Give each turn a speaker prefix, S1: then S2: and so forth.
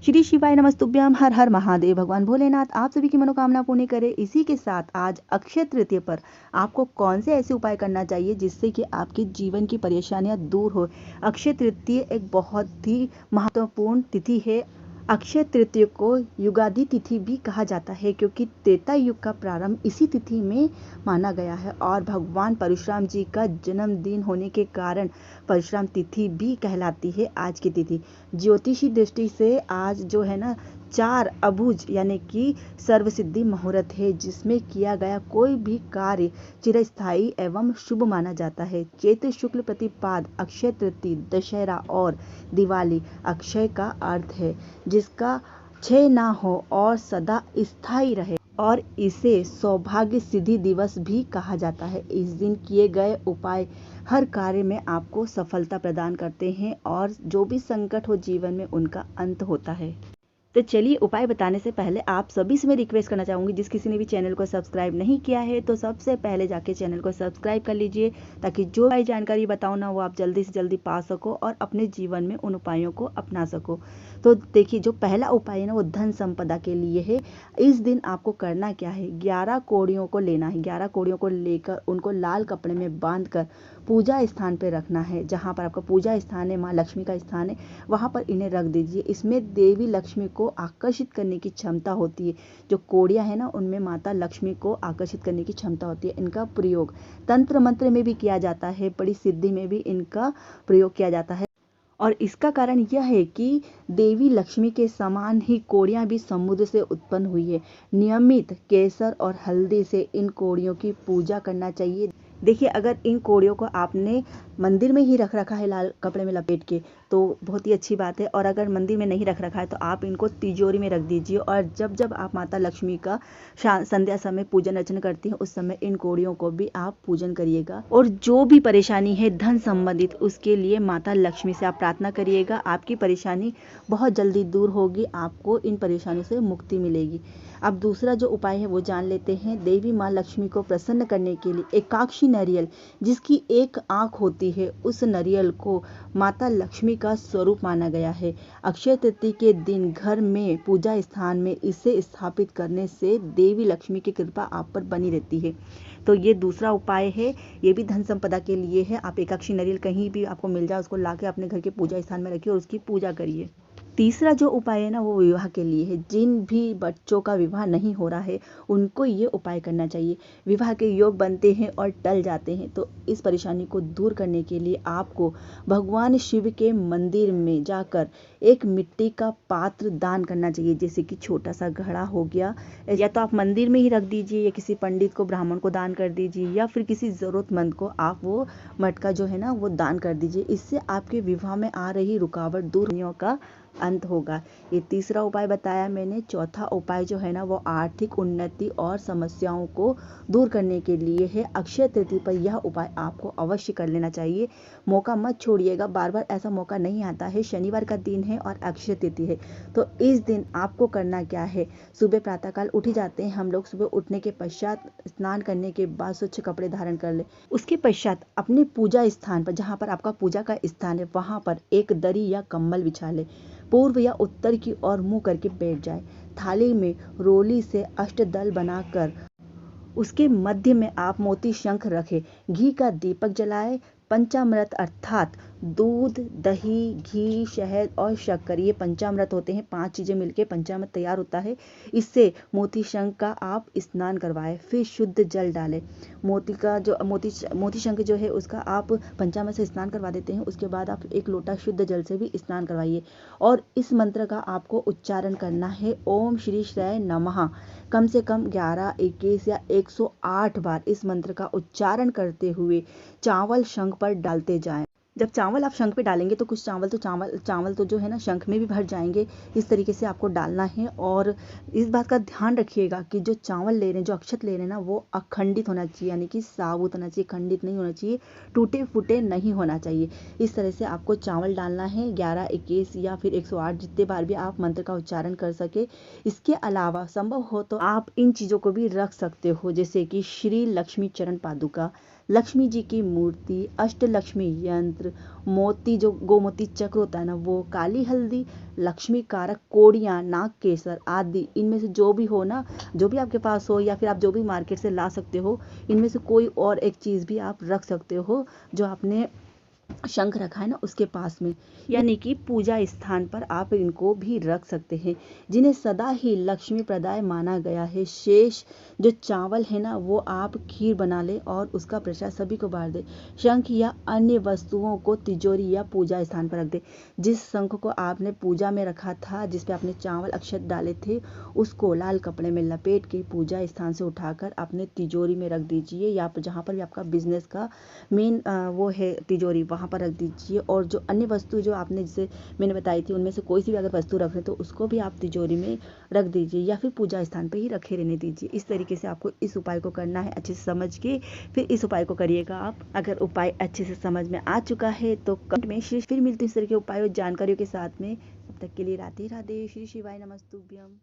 S1: श्री शिवाय नमस्तुभ्यम। हर हर महादेव। भगवान भोलेनाथ आप सभी की मनोकामना पूर्ण करे। इसी के साथ आज अक्षय तृतीया पर आपको कौन से ऐसे उपाय करना चाहिए जिससे कि आपके जीवन की परेशानियां दूर हो। अक्षय तृतीया एक बहुत ही महत्वपूर्ण तिथि है। अक्षय तृतीया को युगादि तिथि भी कहा जाता है क्योंकि त्रेता युग का प्रारंभ इसी तिथि में माना गया है और भगवान परशुराम जी का जन्मदिन होने के कारण परशुराम तिथि भी कहलाती है आज की तिथि। ज्योतिषी दृष्टि से आज जो है ना 4 अभुज यानी कि सर्वसिद्धि मुहूर्त है जिसमें किया गया कोई भी कार्य चिरस्थायी एवं शुभ माना जाता है। चैत्र शुक्ल प्रतिपाद अक्षय तृतीया, दशहरा और दिवाली अक्षय का अर्थ है जिसका क्षय ना हो और सदा स्थायी रहे और इसे सौभाग्य सिद्धि दिवस भी कहा जाता है। इस दिन किए गए उपाय हर कार्य में आपको सफलता प्रदान करते हैं और जो भी संकट हो जीवन में उनका अंत होता है। तो चलिए उपाय बताने से पहले आप सभी से मैं रिक्वेस्ट करना चाहूँगी, जिस किसी ने भी चैनल को सब्सक्राइब नहीं किया है तो सबसे पहले जाके चैनल को सब्सक्राइब कर लीजिए ताकि जो भी जानकारी बताऊँ ना वो आप जल्दी से जल्दी पा सको और अपने जीवन में उन उपायों को अपना सको। तो देखिए, जो पहला उपाय है ना वो धन संपदा के लिए है। इस दिन आपको करना क्या है, 11 कौड़ियों को लेना है। 11 कौड़ियों को लेकर उनको लाल कपड़े में बांध कर पूजा स्थान पर रखना है। जहाँ पर आपका पूजा स्थान है, माँ लक्ष्मी का स्थान है, वहाँ पर इन्हें रख दीजिए। इसमें देवी लक्ष्मी को आकर्षित करने की क्षमता होती है। जो कौड़ियाँ है ना उनमें माता लक्ष्मी को आकर्षित करने की क्षमता होती है। इनका प्रयोग तंत्र मंत्र में भी किया जाता है, बड़ी सिद्धि में भी इनका प्रयोग किया जाता है और इसका कारण यह है कि देवी लक्ष्मी के समान ही कौड़ियाँ भी समुद्र से उत्पन्न हुई है। नियमित केसर और हल्दी से इन कौड़ियों की पूजा करना चाहिए। देखिए, अगर इन कौड़ियों को आपने मंदिर में ही रख रखा है लाल कपड़े में लपेट के तो बहुत ही अच्छी बात है, और अगर मंदिर में नहीं रख रखा है तो आप इनको तिजोरी में रख दीजिए और जब जब आप माता लक्ष्मी का संध्या समय पूजन अर्चना करती हैं उस समय इन कौड़ियों को भी आप पूजन करिएगा। और जो भी परेशानी है धन संबंधित उसके लिए माता लक्ष्मी से आप प्रार्थना करिएगा। आपकी परेशानी बहुत जल्दी दूर होगी, आपको इन परेशानियों से मुक्ति मिलेगी। अब दूसरा जो उपाय है वो जान लेते हैं। देवी माँ लक्ष्मी को प्रसन्न करने के लिए एकाक्षी नारियल जिसकी एक आंख होती है उस नारियल को माता लक्ष्मी का स्वरूप माना गया है। अक्षय तृतीया के दिन घर में पूजा स्थान में इसे स्थापित करने से देवी लक्ष्मी की कृपा आप पर बनी रहती है। तो ये दूसरा उपाय है, ये भी धन संपदा के लिए है। आप एकाक्षी नारियल कहीं भी आपको मिल जाए उसको लाके अपने घर के पूजा स्थान में रखिए और उसकी पूजा करिए। तीसरा जो उपाय है ना वो विवाह के लिए है। जिन भी बच्चों का विवाह नहीं हो रहा है उनको ये उपाय करना चाहिए। विवाह के योग बनते हैं और टल जाते हैं, तो इस परेशानी को दूर करने के लिए आपको भगवान शिव के मंदिर में जाकर एक मिट्टी का पात्र दान करना चाहिए, जैसे कि छोटा सा घड़ा हो गया, या तो आप मंदिर में ही रख दीजिए या किसी पंडित को ब्राह्मण को दान कर दीजिए या फिर किसी ज़रूरतमंद को आप वो मटका जो है ना वो दान कर दीजिए। इससे आपके विवाह में आ रही रुकावट दूर होने का अंत होगा। ये तीसरा उपाय बताया मैंने। चौथा उपाय जो है ना वो आर्थिक उन्नति और समस्याओं को दूर करने के लिए है। अक्षय तृतीया पर यह उपाय आपको अवश्य कर लेना चाहिए। मौका मत छोड़िएगा, बार बार ऐसा मौका नहीं आता है। शनिवार का दिन है और अक्षय तृतीया है, तो इस दिन आपको करना क्या है, सुबह प्रातःकाल उठ ही जाते हैं हम लोग। सुबह उठने के पश्चात स्नान करने के बाद स्वच्छ कपड़े धारण कर ले। उसके पश्चात अपने पूजा स्थान पर, जहाँ पर आपका पूजा का स्थान है, वहाँ पर एक दरी या कंबल बिछा ले। पूर्व या उत्तर की ओर मुंह करके बैठ जाए। थाली में रोली से अष्टदल बनाकर उसके मध्य में आप मोती शंख रखें। घी का दीपक जलाए। पंचामृत अर्थात दूध, दही, घी, शहद और शक्कर, ये पंचामृत होते हैं। 5 चीज़ें मिलके पंचामृत तैयार होता है। इससे मोती शंख का आप स्नान करवाएं, फिर शुद्ध जल डालें। मोती शंख जो है उसका आप पंचामृत से स्नान करवा देते हैं, उसके बाद आप 1 लोटा शुद्ध जल से भी स्नान करवाइए। और इस मंत्र का आपको उच्चारण करना है, ओम श्री श्रय नमः। कम से कम 11, 21 या 108 बार इस मंत्र का उच्चारण करते हुए चावल शंख पर डालते जाएं। जब चावल आप शंख पे डालेंगे तो कुछ चावल तो जो है ना शंख में भी भर जाएंगे। इस तरीके से आपको डालना है और इस बात का ध्यान रखिएगा कि जो चावल ले रहे हैं, जो अक्षत ले रहे हैं ना, वो अखंडित होना चाहिए, यानी कि साबुत होना चाहिए, खंडित नहीं होना चाहिए, टूटे फूटे नहीं होना चाहिए। इस तरह से आपको चावल डालना है। 11, 21 या फिर 108 जितने बार भी आप मंत्र का उच्चारण कर सके। इसके अलावा संभव हो तो आप इन चीज़ों को भी रख सकते हो, जैसे कि श्री लक्ष्मी चरण पादुका, लक्ष्मी जी की मूर्ति, अष्टलक्ष्मी यंत्र, मोती जो गोमोती चक्र होता है ना वो, काली हल्दी, लक्ष्मी कारक कोड़ियाँ, नाग केसर आदि, इनमें से जो भी हो ना, जो भी आपके पास हो या फिर आप जो भी मार्केट से ला सकते हो, इनमें से कोई और एक चीज़ भी आप रख सकते हो जो आपने शंख रखा है ना उसके पास में, यानी कि पूजा स्थान पर आप इनको भी रख सकते हैं, जिन्हें सदा ही लक्ष्मी प्रदाय माना गया है। शेष जो चावल है ना वो आप खीर बना ले और उसका प्रसाद सभी को बांट दे। शंख या अन्य वस्तुओं को तिजोरी या पूजा स्थान पर रख दे। जिस शंख को आपने पूजा में रखा था, जिस पे आपने चावल अक्षत डाले थे, उसको लाल कपड़े में लपेट के पूजा स्थान से उठाकर अपने तिजोरी में रख दीजिए, या जहाँ पर भी आपका बिजनेस का मेन वो है तिजोरी, वहाँ पर रख दीजिए। और जो अन्य वस्तु जो आपने जैसे मैंने बताई थी, उनमें से कोई सी भी अगर वस्तु रख रहे तो उसको भी आप तिजोरी में रख दीजिए या फिर पूजा स्थान पे ही रखे रहने दीजिए। इस तरीके से आपको इस उपाय को करना है, अच्छे से समझ के फिर इस उपाय को करिएगा आप। अगर उपाय अच्छे से समझ में आ चुका है तो कमेंट में फिर मिलती हूँ इस तरह के उपाय और जानकारियों के साथ में। तब तक के लिए राधे राधे, श्री शिवाय नमस्तुभ्यम।